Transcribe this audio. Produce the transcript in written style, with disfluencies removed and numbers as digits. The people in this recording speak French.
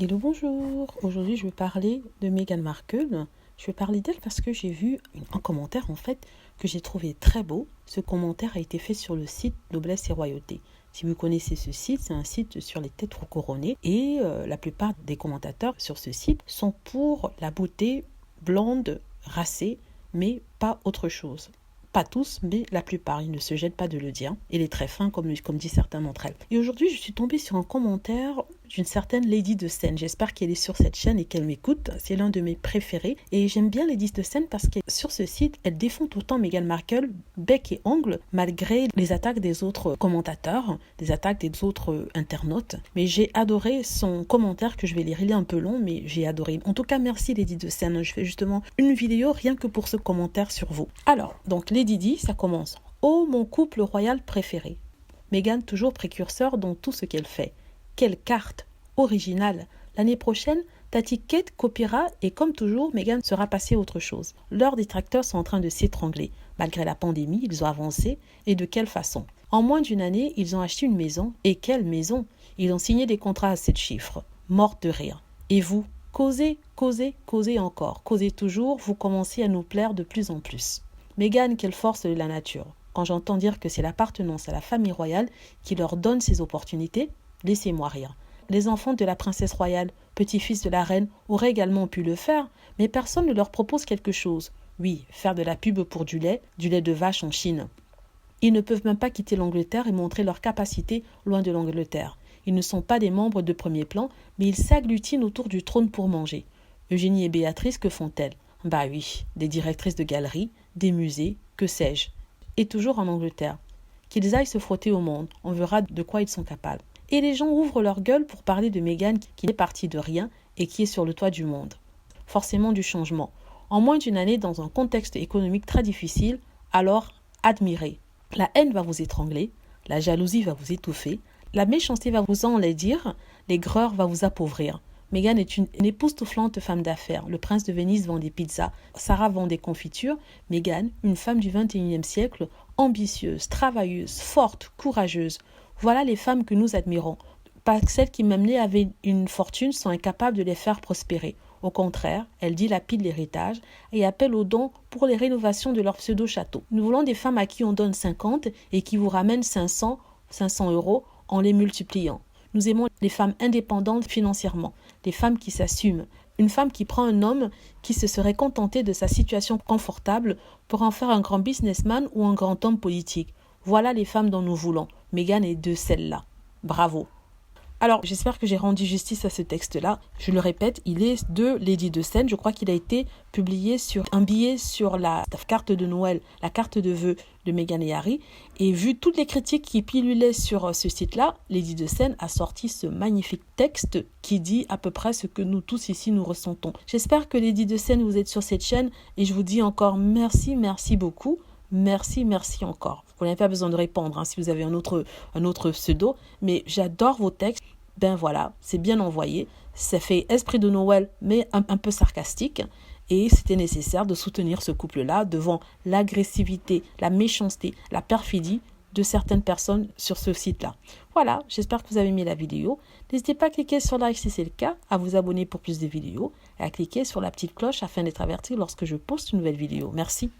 Hello, bonjour. Aujourd'hui, je vais parler de Meghan Markle. Je vais parler d'elle parce que j'ai vu un commentaire que j'ai trouvé très beau. Ce commentaire a été fait sur le site Noblesse et Royauté. Si vous connaissez ce site, c'est un site sur les têtes couronnées et la plupart des commentateurs sur ce site sont pour la beauté blonde, racée, mais pas autre chose. Pas tous, mais la plupart, ils ne se gênent pas de le dire. Il est très fin, comme dit certains d'entre elles. Et aujourd'hui, je suis tombée sur un commentaire d'une certaine Lady de Seine. J'espère qu'elle est sur cette chaîne et qu'elle m'écoute. C'est l'un de mes préférés. Et j'aime bien Lady de Seine parce que sur ce site, elle défend autant Meghan Markle, bec et ongle, malgré les attaques des autres commentateurs, des attaques des autres internautes. Mais j'ai adoré son commentaire que je vais lire. Il est un peu long, mais j'ai adoré. En tout cas, merci Lady de Seine. Je fais justement une vidéo rien que pour ce commentaire sur vous. Alors, donc Lady dit, ça commence. Oh, mon couple royal préféré. Meghan, toujours précurseur dans tout ce qu'elle fait. Quelle carte originale. L'année prochaine, Tati Kate copiera et comme toujours, Meghan sera passée à autre chose. Leurs détracteurs sont en train de s'étrangler. Malgré la pandémie, ils ont avancé. Et de quelle façon? En moins d'une année, ils ont acheté une maison. Et quelle maison? Ils ont signé des contrats à 7 chiffres. Morte de rire. Et vous? Causez, causez, causez encore. Causez toujours, vous commencez à nous plaire de plus en plus. Meghan, quelle force de la nature. Quand j'entends dire que c'est l'appartenance à la famille royale qui leur donne ces opportunités, laissez-moi rire. Les enfants de la princesse royale, petits-fils de la reine, auraient également pu le faire, mais personne ne leur propose quelque chose. Oui, faire de la pub pour du lait de vache en Chine. Ils ne peuvent même pas quitter l'Angleterre et montrer leur capacité loin de l'Angleterre. Ils ne sont pas des membres de premier plan, mais ils s'agglutinent autour du trône pour manger. Eugénie et Béatrice, que font-elles? Bah oui, des directrices de galeries, des musées, que sais-je. Et toujours en Angleterre. Qu'ils aillent se frotter au monde, on verra de quoi ils sont capables. Et les gens ouvrent leur gueule pour parler de Meghan qui n'est partie de rien et qui est sur le toit du monde. Forcément du changement. En moins d'une année, dans un contexte économique très difficile, alors admirez. La haine va vous étrangler, la jalousie va vous étouffer, la méchanceté va vous enlaidir, l'aigreur va vous appauvrir. Meghan est une époustouflante femme d'affaires. Le prince de Venise vend des pizzas, Sarah vend des confitures. Meghan, une femme du XXIe siècle, ambitieuse, travailleuse, forte, courageuse. Voilà les femmes que nous admirons. Pas celles qui, même nées avec une fortune, sont incapables de les faire prospérer. Au contraire, elle dilapide l'héritage et appelle aux dons pour les rénovations de leur pseudo-château. Nous voulons des femmes à qui on donne 50 et qui vous ramènent 500 euros en les multipliant. Nous aimons les femmes indépendantes financièrement, les femmes qui s'assument. Une femme qui prend un homme qui se serait contenté de sa situation confortable pour en faire un grand businessman ou un grand homme politique. Voilà les femmes dont nous voulons. Meghan est de celles-là. Bravo. Alors, j'espère que j'ai rendu justice à ce texte-là. Je le répète, il est de Lady de Seine. Je crois qu'il a été publié sur un billet sur la carte de Noël, la carte de vœux de Meghan et Harry. Et vu toutes les critiques qui pilulaient sur ce site-là, Lady de Seine a sorti ce magnifique texte qui dit à peu près ce que nous tous ici nous ressentons. J'espère que Lady de Seine, vous êtes sur cette chaîne et je vous dis encore merci beaucoup. Merci encore. Vous n'avez pas besoin de répondre si vous avez un autre pseudo, mais j'adore vos textes. Ben voilà, c'est bien envoyé. Ça fait esprit de Noël, mais un peu sarcastique. Et c'était nécessaire de soutenir ce couple-là devant l'agressivité, la méchanceté, la perfidie de certaines personnes sur ce site-là. Voilà, j'espère que vous avez aimé la vidéo. N'hésitez pas à cliquer sur like si c'est le cas, à vous abonner pour plus de vidéos et à cliquer sur la petite cloche afin d'être averti lorsque je poste une nouvelle vidéo. Merci.